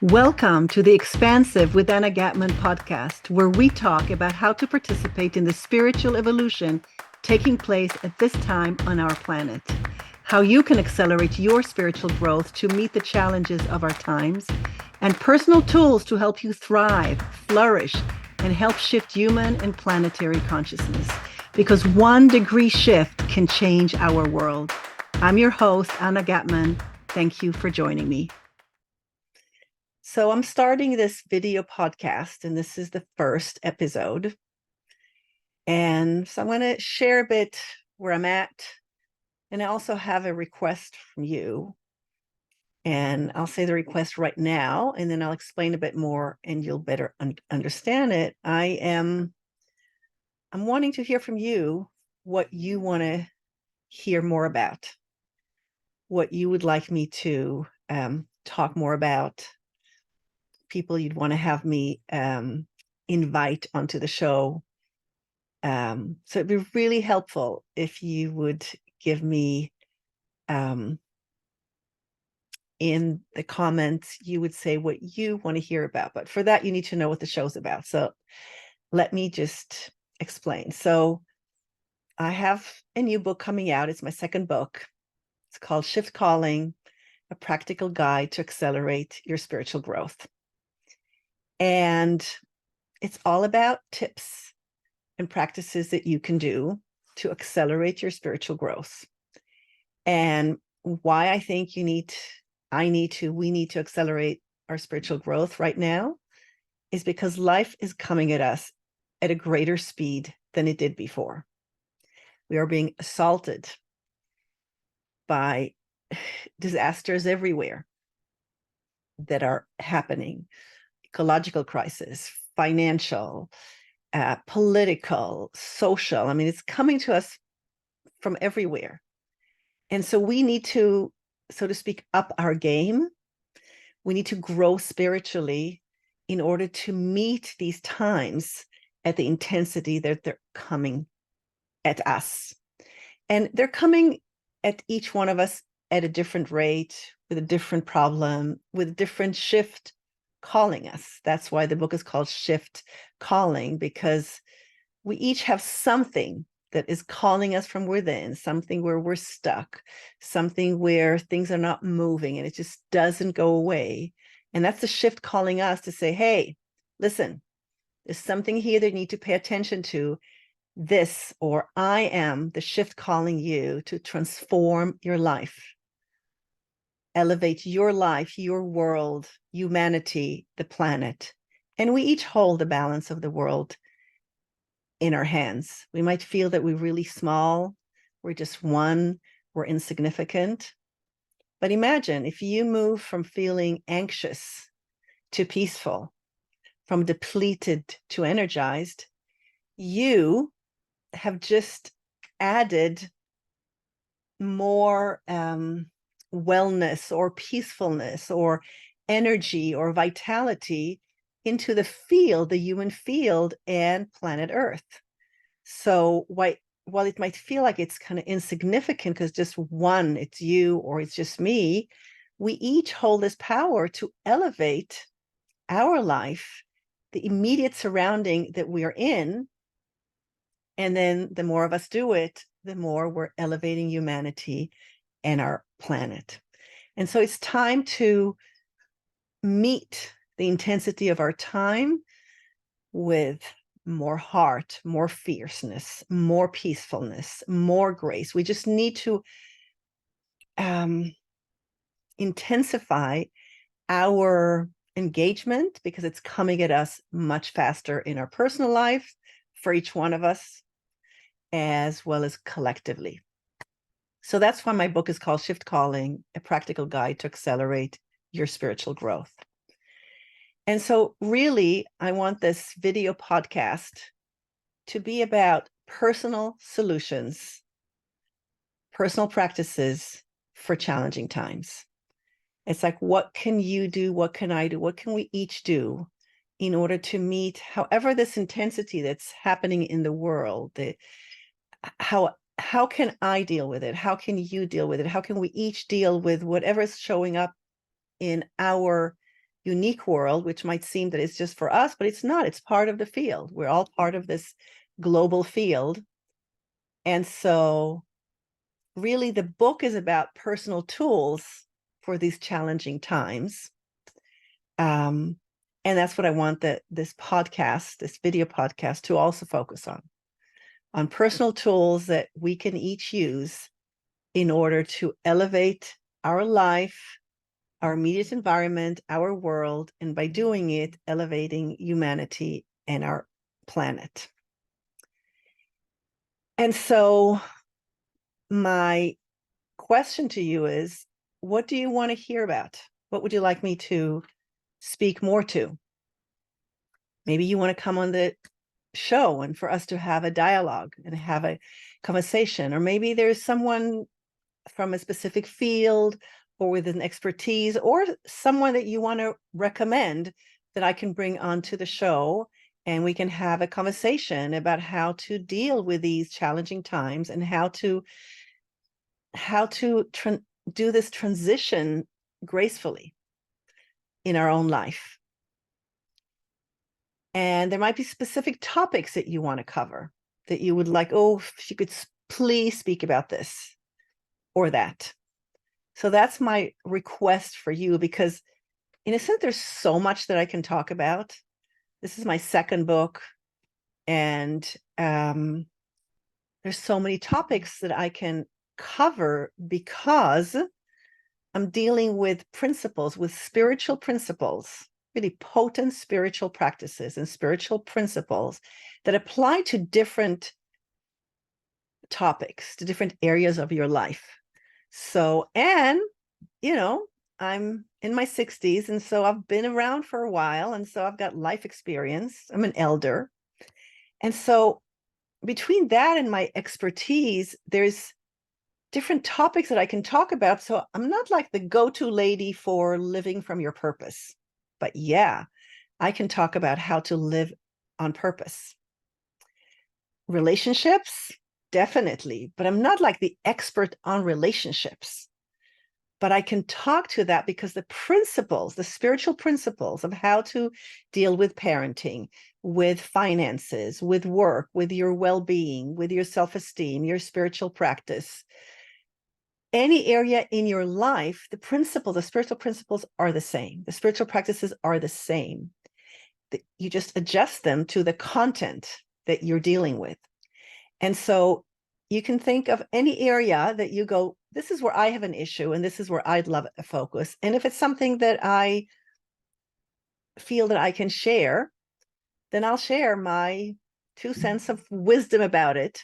Welcome to the Expansive with Anna Gatmon podcast, where we talk about how to participate in the spiritual evolution taking place at this time on our planet, how you can accelerate your spiritual growth to meet the challenges of our times, and personal tools to help you thrive, flourish, and help shift human and planetary consciousness. Because 1 degree shift can change our world. I'm your host, Anna Gatmon. Thank you for joining me. So I'm starting this video podcast, and this is the first episode. And so I'm going to share a bit where I'm at. And I also have a request from you. And I'll say the request right now, and then I'll explain a bit more and you'll better understand it. I'm wanting to hear from you what you want to hear more about, what you would like me to talk more about, people you'd want to have me invite onto the show. So it'd be really helpful if you would give me in the comments, you would say what you want to hear about. But for that, you need to know what the show's about. So let me just explain. So I have a new book coming out. It's my second book. It's called Shift Calling, a practical guide to accelerate your spiritual growth. And it's all about tips and practices that you can do to accelerate your spiritual growth. And why I think we need to accelerate our spiritual growth right now is because life is coming at us at a greater speed than it did before. We are being assaulted by disasters everywhere that are happening. Ecological crisis, financial, political, social. I mean, it's coming to us from everywhere. And so we need to, so to speak, up our game. We need to grow spiritually in order to meet these times at the intensity that they're coming at us. And they're coming at each one of us at a different rate, with a different problem, with a different shift calling us. That's why the book is called Shift Calling, because we each have something that is calling us from within, something where we're stuck, something where things are not moving and it just doesn't go away. And that's the shift calling us to say, hey, listen, there's something here that you need to pay attention to. This, or I am the shift calling you to transform your life, elevate your life, your world, humanity, the planet. And we each hold the balance of the world in our hands. We might feel that we're really small, we're just one, we're insignificant. But imagine if you move from feeling anxious to peaceful, from depleted to energized, you have just added more wellness or peacefulness or energy or vitality into the field, the human field and planet Earth. So while it might feel like it's kind of insignificant because just one, it's you or it's just me, we each hold this power to elevate our life, the immediate surrounding that we are in. And then the more of us do it, the more we're elevating humanity and our planet. And so it's time to meet the intensity of our time with more heart, more fierceness, more peacefulness, more grace. We just need to intensify our engagement because it's coming at us much faster in our personal life for each one of us, as well as collectively. So that's why my book is called Shift Calling, a practical guide to accelerate your spiritual growth. And so really, I want this video podcast to be about personal solutions, personal practices for challenging times. It's like, what can you do? What can I do? What can we each do in order to meet however this intensity that's happening in the world? How can I deal with it? How can you deal with it? How can we each deal with whatever is showing up in our unique world, which might seem that it's just for us, but it's not. It's part of the field. We're all part of this global field. And so really the book is about personal tools for these challenging times. And that's what I want this podcast, this video podcast, to also focus on personal tools that we can each use in order to elevate our life, our immediate environment, our world, and by doing it, elevating humanity and our planet. And so my question to you is, what do you want to hear about? What would you like me to speak more to? Maybe you want to come on the show and for us to have a dialogue and have a conversation, or maybe there's someone from a specific field or with an expertise, or someone that you want to recommend that I can bring onto the show, and we can have a conversation about how to deal with these challenging times and how to do this transition gracefully in our own life. And there might be specific topics that you want to cover that you would like, oh, if you could please speak about this or that. So that's my request for you, because in a sense, there's so much that I can talk about. This is my second book, and there's so many topics that I can cover because I'm dealing with principles, with spiritual principles, really potent spiritual practices and spiritual principles that apply to different topics, to different areas of your life. So, and, I'm in my 60s, and so I've been around for a while, and so I've got life experience. I'm an elder. And so between that and my expertise, there's different topics that I can talk about. So I'm not like the go-to lady for living from your purpose. But yeah, I can talk about how to live on purpose. Relationships, definitely. But I'm not like the expert on relationships. But I can talk to that because the principles, the spiritual principles of how to deal with parenting, with finances, with work, with your well-being, with your self-esteem, your spiritual practice, any area in your life, the spiritual principles are the same. The spiritual practices are the same. You just adjust them to the content that you're dealing with. And so you can think of any area that you go, this is where I have an issue, and this is where I'd love a focus. And if it's something that I feel that I can share, then I'll share my 2 cents of wisdom about it.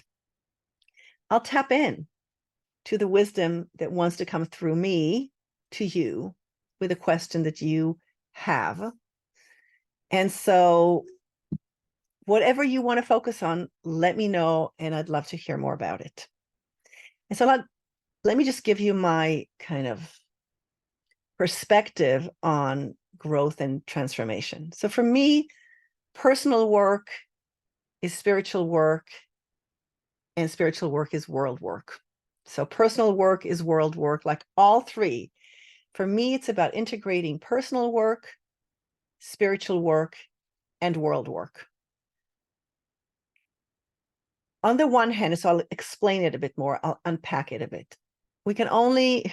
I'll tap in to the wisdom that wants to come through me to you with a question that you have. And so whatever you want to focus on, let me know, and I'd love to hear more about it. And so let me just give you my kind of perspective on growth and transformation. So for me, personal work is spiritual work, and spiritual work is world work. So personal work is world work, like all three. For me, it's about integrating personal work, spiritual work, and world work. On the one hand, so I'll explain it a bit more, I'll unpack it a bit. We can only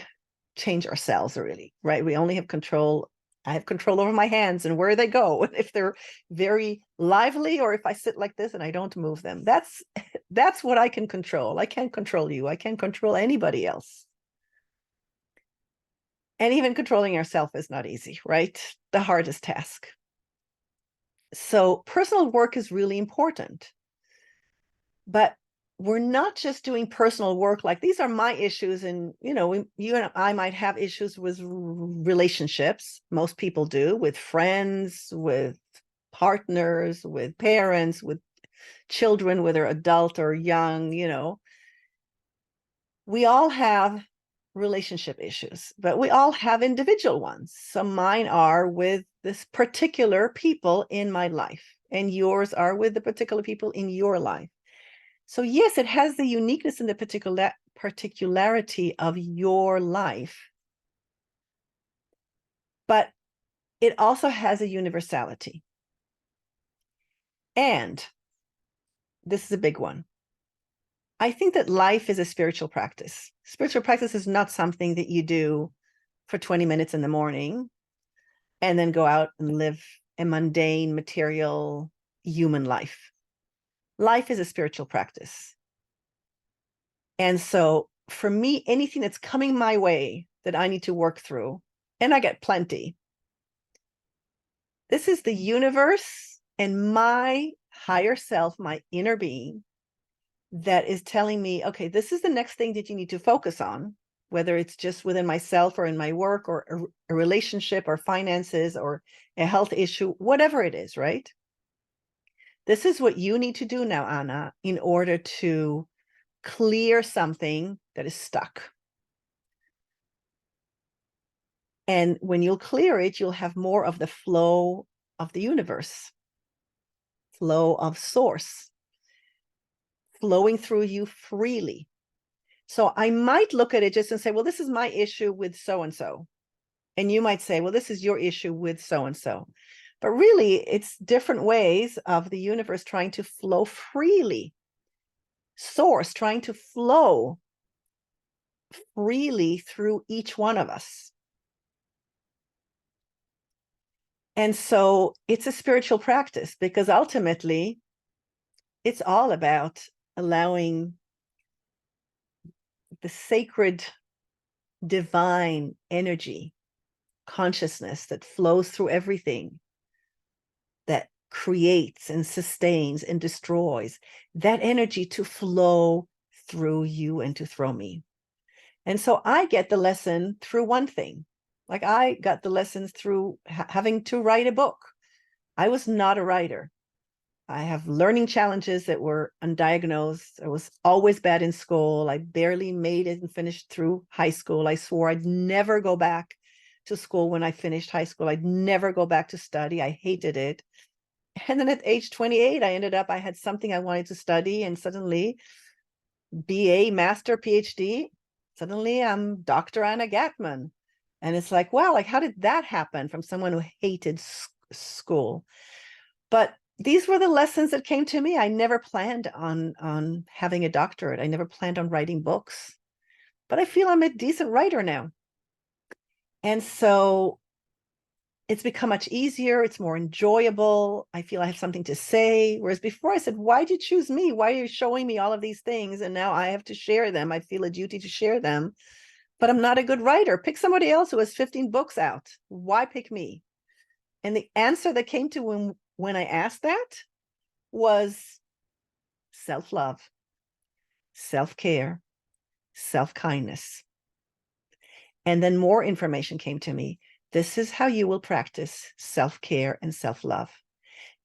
change ourselves, really, right? We only have control. I have control over my hands and where they go, if they're very lively, or if I sit like this and I don't move them. That's what I can control. I can't control you. I can't control anybody else. And even controlling ourselves is not easy, right? The hardest task. So personal work is really important. But we're not just doing personal work, like these are my issues, and you and I might have issues with relationships. Most people do, with friends, with partners, with parents, with children, whether adult or young. We all have relationship issues, but we all have individual ones. So mine are with this particular people in my life, and yours are with the particular people in your life. So yes, it has the uniqueness and the particularity of your life. But it also has a universality. And this is a big one. I think that life is a spiritual practice. Spiritual practice is not something that you do for 20 minutes in the morning and then go out and live a mundane, material, human life. Life is a spiritual practice. And so for me, anything that's coming my way that I need to work through, and I get plenty, this is the universe and my higher self, my inner being, that is telling me, okay, this is the next thing that you need to focus on, whether it's just within myself or in my work or a relationship or finances or a health issue, whatever it is, right? This is what you need to do now, Anna, in order to clear something that is stuck. And when you'll clear it, you'll have more of the flow of the universe, flow of source, flowing through you freely. So I might look at it just and say, well, this is my issue with so-and-so. And you might say, well, this is your issue with so-and-so. But really, it's different ways of the universe trying to flow freely. Source trying to flow freely through each one of us. And so it's a spiritual practice because ultimately it's all about allowing the sacred divine energy, consciousness that flows through everything, that creates and sustains and destroys, that energy to flow through you and to through me. And so I get the lesson through one thing. Like I got the lessons through having to write a book. I was not a writer. I have learning challenges that were undiagnosed. I was always bad in school. I barely made it and finished through high school. I swore I'd never go back to school when I finished high school. I'd never go back to study. I hated it. And then at age 28, I had something I wanted to study, and suddenly BA, master, PhD, suddenly I'm Dr. Anna Gatmon. And it's like, wow, like how did that happen from someone who hated school? But these were the lessons that came to me. I never planned on having a doctorate. I never planned on writing books, but I feel I'm a decent writer now. And so it's become much easier. It's more enjoyable. I feel I have something to say. Whereas before I said, why'd you choose me? Why are you showing me all of these things? And now I have to share them. I feel a duty to share them, but I'm not a good writer. Pick somebody else who has 15 books out. Why pick me? And the answer that came to when I asked that was self-love, self-care, self-kindness. And then more information came to me. This is how you will practice self-care and self-love.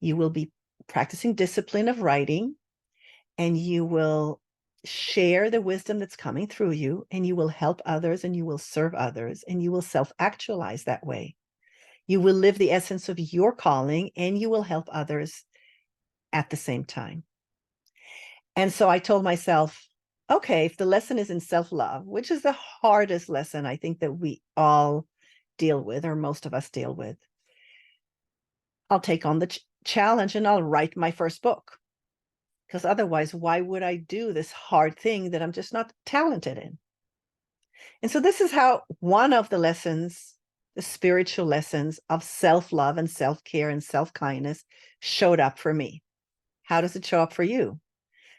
You will be practicing discipline of writing, and you will share the wisdom that's coming through you, and you will help others, and you will serve others, and you will self-actualize that way. You will live the essence of your calling, and you will help others at the same time. And so I told myself, okay, if the lesson is in self-love, which is the hardest lesson I think that we all deal with, or most of us deal with, I'll take on the challenge and I'll write my first book. Because otherwise, why would I do this hard thing that I'm just not talented in? And so this is how one of the lessons, the spiritual lessons of self-love and self-care and self-kindness showed up for me. How does it show up for you?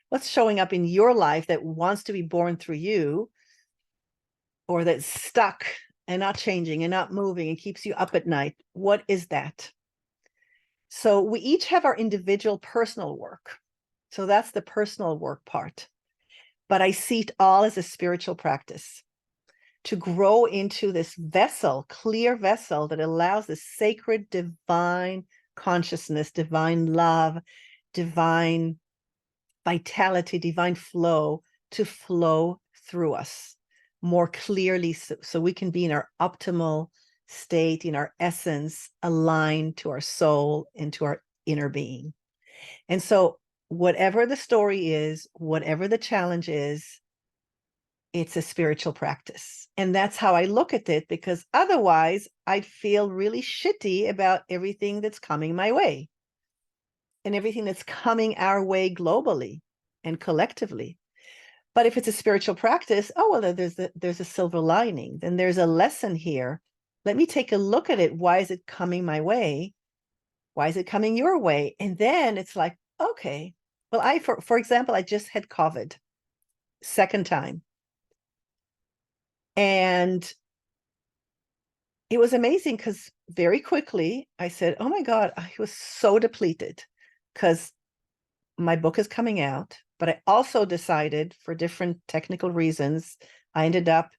What's showing up in your life that wants to be born through you, or that's stuck and not changing and not moving and keeps you up at night? What is that? So we each have our individual personal work. So that's the personal work part. But I see it all as a spiritual practice to grow into this vessel, clear vessel that allows the sacred divine consciousness, divine love, divine vitality, divine flow to flow through us more clearly, so we can be in our optimal state, in our essence, aligned to our soul and to our inner being. And so whatever the story is, whatever the challenge is, it's a spiritual practice. And that's how I look at it, because otherwise I'd feel really shitty about everything that's coming my way and everything that's coming our way globally and collectively. But if it's a spiritual practice, oh, well, there's a silver lining. Then there's a lesson here. Let me take a look at it. Why is it coming my way? Why is it coming your way? And then it's like, okay, well, for example, I just had COVID, second time. And it was amazing because very quickly I said, oh my God, I was so depleted because my book is coming out. But I also decided, for different technical reasons, I ended up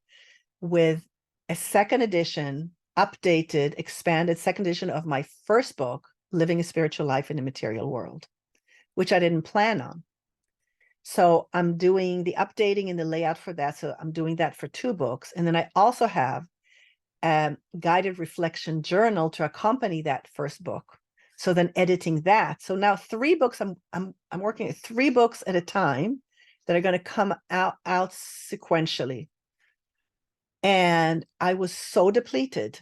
with a second edition, updated, expanded second edition of my first book, Living a Spiritual Life in the Material World, which I didn't plan on. So I'm doing the updating and the layout for that. So I'm doing that for 2 books. And then I also have a guided reflection journal to accompany that first book. So then editing that. So now 3 books, I'm working at 3 books at a time that are going to come out sequentially. And I was so depleted.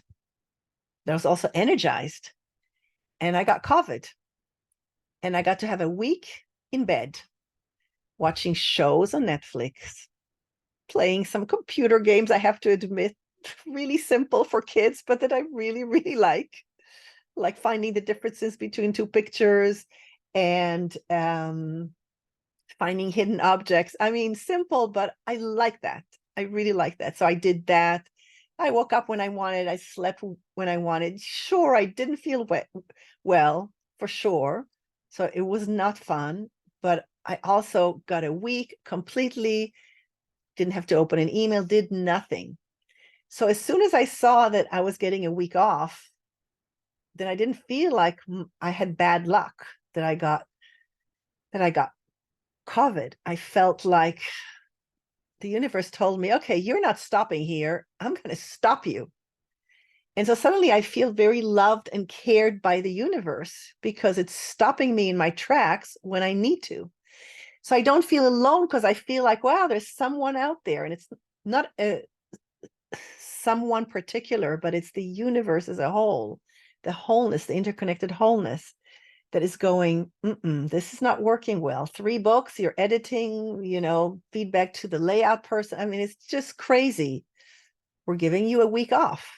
I was also energized. And I got COVID. And I got to have a week in bed watching shows on Netflix, playing some computer games, I have to admit, really simple for kids, but that I really, really like finding the differences between 2 pictures and finding hidden objects. I mean, simple, but I like that. I really like that. So I did that. I woke up when I wanted. I slept when I wanted. Sure, I didn't feel well, for sure. So it was not fun, but I also got a week completely, didn't have to open an email, did nothing. So as soon as I saw that I was getting a week off, then I didn't feel like I had bad luck that I got COVID. I felt like the universe told me, okay, you're not stopping here. I'm going to stop you. And so suddenly I feel very loved and cared by the universe because it's stopping me in my tracks when I need to. So I don't feel alone because I feel like, wow, there's someone out there, and it's not someone particular, but it's the universe as a whole, the wholeness, the interconnected wholeness that is going, this is not working well. 3 books, you're editing, feedback to the layout person. I mean, it's just crazy. We're giving you a week off.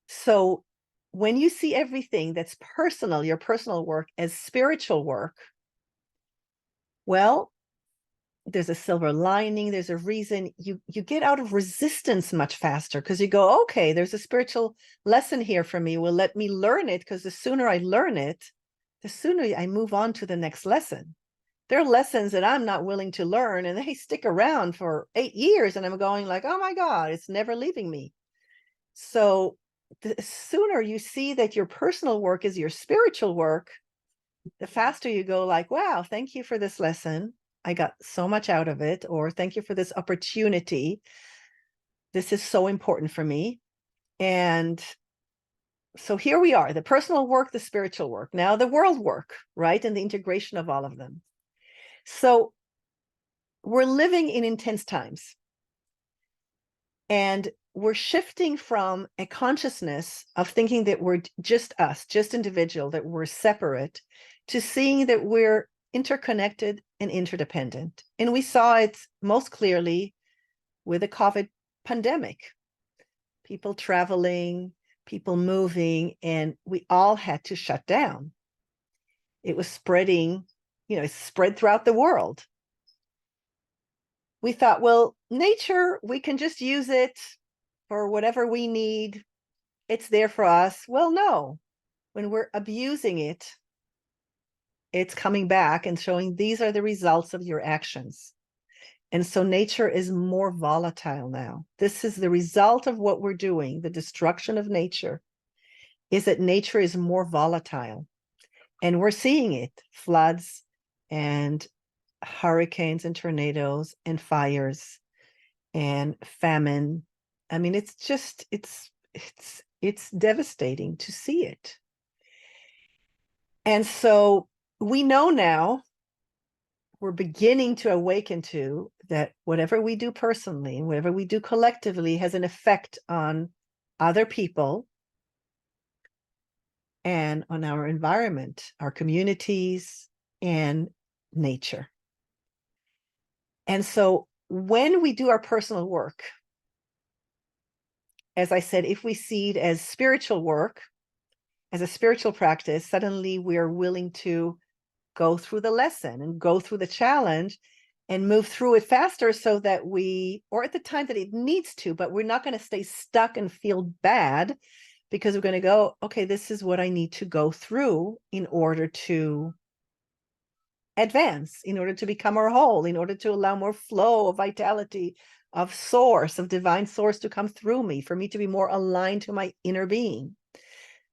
So when you see everything that's personal, your personal work, as spiritual work, well, there's a silver lining. There's a reason you get out of resistance much faster because you go, okay, there's a spiritual lesson here for me. Well, let me learn it, because the sooner I learn it, the sooner I move on to the next lesson. There are lessons that I'm not willing to learn, and they stick around for 8 years, and I'm going like, oh my God, it's never leaving me. So the sooner you see that your personal work is your spiritual work, the faster you go like, wow, thank you for this lesson. I got so much out of it. Or thank you for this opportunity. This is so important for me. And so here we are, the personal work, the spiritual work, now the world work, right? And the integration of all of them. So we're living in intense times. And we're shifting from a consciousness of thinking that we're just us, just individual, that we're separate, to seeing that we're interconnected and interdependent. And we saw it most clearly with the COVID pandemic. People traveling, people moving, and we all had to shut down. It was spreading, it spread throughout the world. We thought, well, nature, we can just use it for whatever we need. It's there for us. Well, no. When we're abusing it, it's coming back and showing these are the results of your actions. And so nature is more volatile now. This is the result of what we're doing. The destruction of nature is that nature is more volatile. And we're seeing it, floods and hurricanes and tornadoes and fires and famine. I mean, it's just, it's devastating to see it. And so we know now we're beginning to awaken to that whatever we do personally and whatever we do collectively has an effect on other people and on our environment, our communities, and nature. And so when we do our personal work, as I said, if we see it as spiritual work, as a spiritual practice, suddenly we're willing to go through the lesson and go through the challenge and move through it faster so that we, or at the time that it needs to, but we're not going to stay stuck and feel bad because we're going to go, okay, this is what I need to go through in order to advance, in order to become more whole, in order to allow more flow of vitality, of source, of divine source to come through me, for me to be more aligned to my inner being.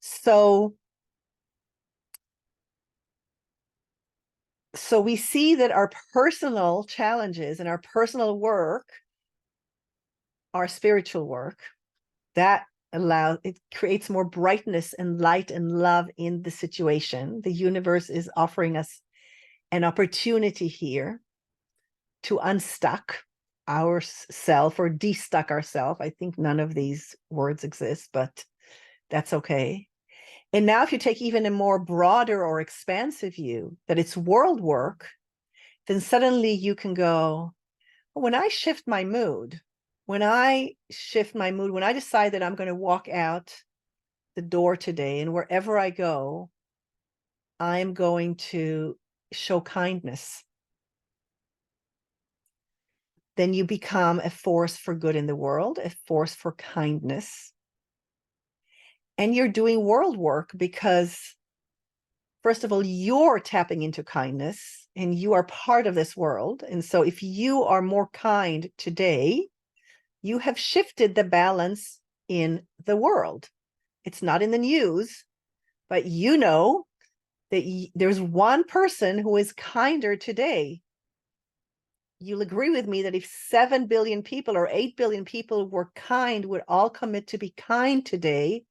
So we see that our personal challenges and our personal work, our spiritual work, that it creates more brightness and light and love in the situation. The universe is offering us an opportunity here to unstuck ourself or destuck ourself. I think none of these words exist, but that's okay. And now if you take even a more broader or expansive view that it's world work, then suddenly you can go, when I shift my mood, when I decide that I'm going to walk out the door today and wherever I go, I'm going to show kindness, then you become a force for good in the world, a force for kindness. And you're doing world work because, first of all, you're tapping into kindness and you are part of this world. And so if you are more kind today, you have shifted the balance in the world. It's not in the news, but you know that there's one person who is kinder today. You'll agree with me that if 7 billion people or 8 billion people were kind, would all commit to be kind today,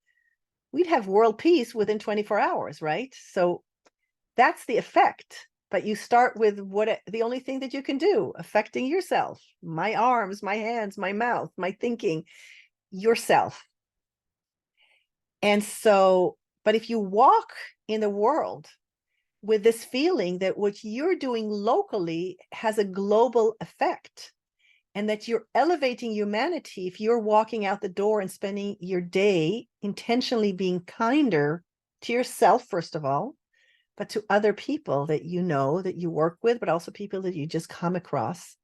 we'd have world peace within 24 hours, right? So that's the effect. But you start with the only thing that you can do, affecting yourself, my arms, my hands, my mouth, my thinking, yourself. And so, but if you walk in the world with this feeling that what you're doing locally has a global effect and that you're elevating humanity, if you're walking out the door and spending your day intentionally being kinder to yourself, first of all, but to other people that you know, that you work with, but also people that you just come across,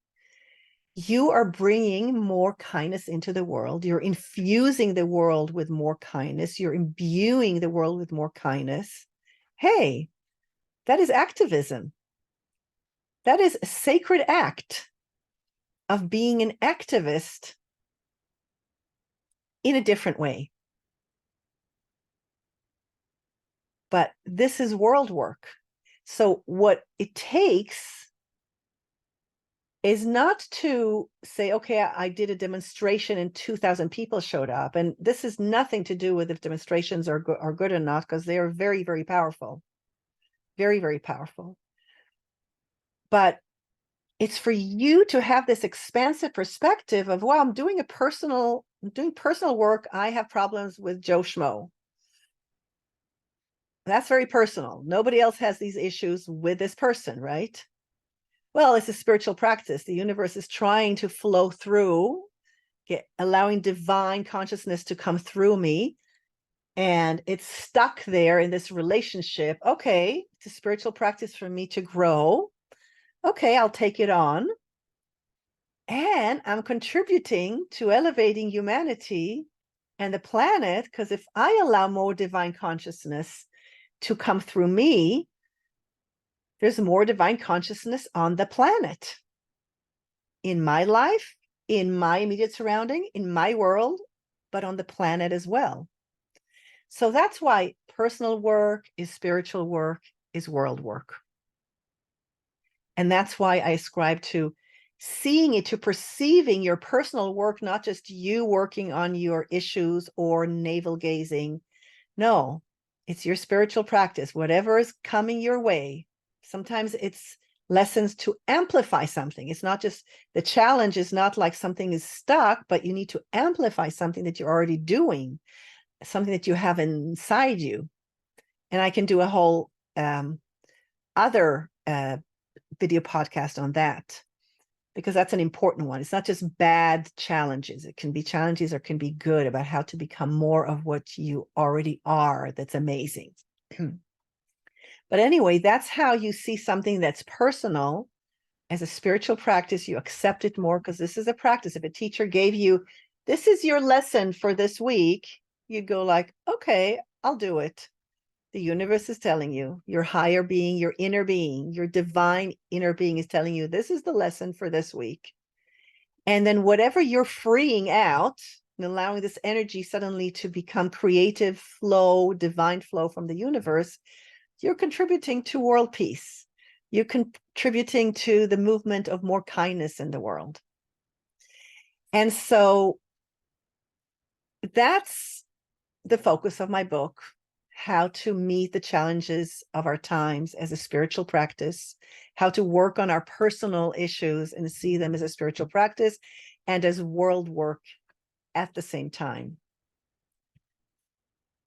you are bringing more kindness into the world. You're infusing the world with more kindness. You're imbuing the world with more kindness. Hey, that is activism. That is a sacred act of being an activist in a different way. But this is world work. So what it takes is not to say, okay, I did a demonstration and 2,000 people showed up. And this is nothing to do with if demonstrations are good or not, because they are very, very powerful. Very, very powerful. But it's for you to have this expansive perspective of, well, I'm doing personal work. I have problems with Joe Schmo. That's very personal. Nobody else has these issues with this person, right? Well, it's a spiritual practice. The universe is trying to flow through, allowing divine consciousness to come through me. And it's stuck there in this relationship. Okay, it's a spiritual practice for me to grow. Okay, I'll take it on. And I'm contributing to elevating humanity and the planet, because if I allow more divine consciousness to come through me, there's more divine consciousness on the planet, in my life, in my immediate surrounding, in my world, but on the planet as well. So that's why personal work is spiritual work, is world work. And that's why I ascribe to seeing it, to perceiving your personal work, not just you working on your issues or navel gazing. No, it's your spiritual practice, whatever is coming your way. Sometimes it's lessons to amplify something. It's not just, the challenge is not like something is stuck, but you need to amplify something that you're already doing, something that you have inside you. And I can do a whole other video podcast on that, because that's an important one. It's not just bad challenges. It can be challenges or can be good, about how to become more of what you already are. That's amazing. But anyway, that's how you see something that's personal as a spiritual practice. You accept it more, because this is a practice. If a teacher gave you, this is your lesson for this week, you'd go like, okay, I'll do it. The universe is telling you, your higher being, your inner being, your divine inner being is telling you, this is the lesson for this week. And then whatever you're freeing out and allowing this energy suddenly to become creative flow, divine flow from the universe, you're contributing to world peace. You're contributing to the movement of more kindness in the world. And so that's the focus of my book, how to meet the challenges of our times as a spiritual practice, how to work on our personal issues and see them as a spiritual practice and as world work at the same time,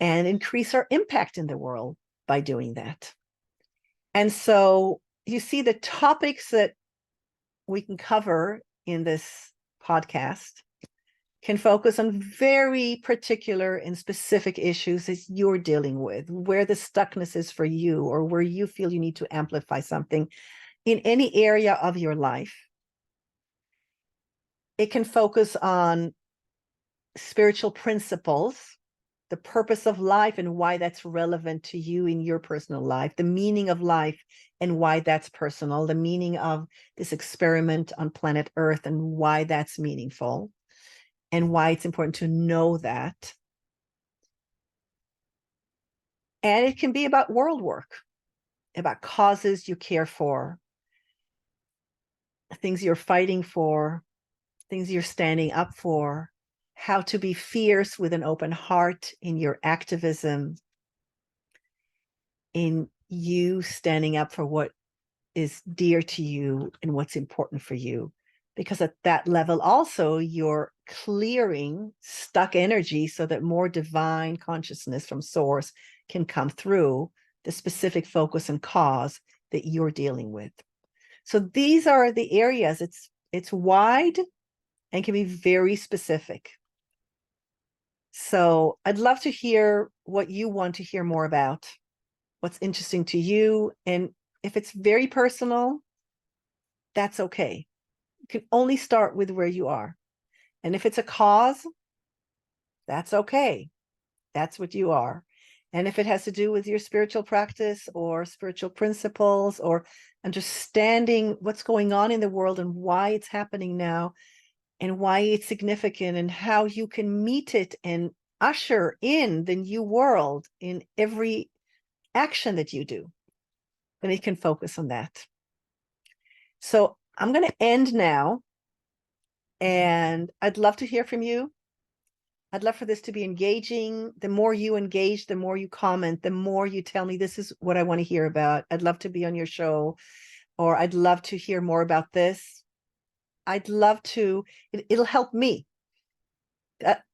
and increase our impact in the world by doing that. And so you see the topics that we can cover in this podcast can focus on very particular and specific issues that you're dealing with, where the stuckness is for you, or where you feel you need to amplify something in any area of your life. It can focus on spiritual principles, the purpose of life and why that's relevant to you in your personal life, the meaning of life and why that's personal, the meaning of this experiment on planet Earth and why that's meaningful, and why it's important to know that. And it can be about world work, about causes you care for, things you're fighting for, things you're standing up for, how to be fierce with an open heart in your activism, in you standing up for what is dear to you and what's important for you. Because at that level also, you're clearing stuck energy so that more divine consciousness from source can come through the specific focus and cause that you're dealing with. So these are the areas. It's wide and can be very specific. So I'd love to hear what you want to hear more about, what's interesting to you. And if it's very personal, that's okay. You can only start with where you are. And if it's a cause, that's okay. That's what you are. And if it has to do with your spiritual practice or spiritual principles or understanding what's going on in the world and why it's happening now and why it's significant and how you can meet it and usher in the new world in every action that you do, then it can focus on that. So I'm going to end now, and I'd love to hear from you. I'd love for this to be engaging. The more you engage, the more you comment, the more you tell me, this is what I want to hear about. I'd love to be on your show, or I'd love to hear more about this. I'd love to, it'll help me.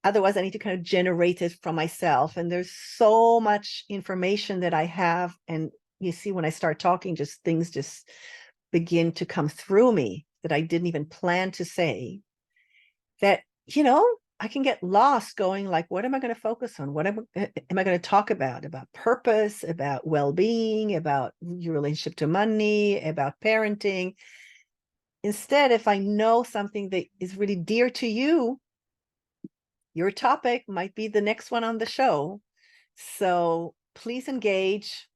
Otherwise, I need to kind of generate it from myself. And there's so much information that I have. And you see, when I start talking, just things just begin to come through me that I didn't even plan to say, that, I can get lost going like, what am I going to focus on? What am I going to talk about purpose, about well-being, about your relationship to money, about parenting. Instead, if I know something that is really dear to you, your topic might be the next one on the show. So please engage.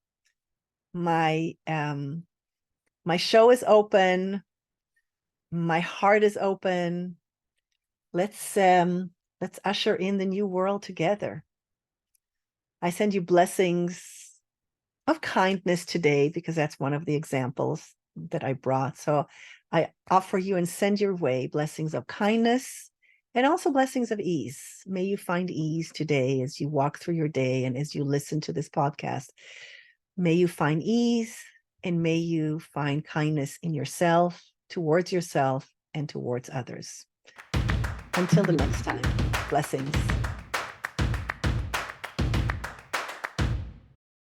My show is open. My heart is open. Let's usher in the new world together. I send you blessings of kindness today, because that's one of the examples that I brought. So I offer you and send your way blessings of kindness and also blessings of ease. May you find ease today as you walk through your day and as you listen to this podcast. May you find ease. and may you find kindness in yourself, towards yourself, and towards others. Until the next time, blessings.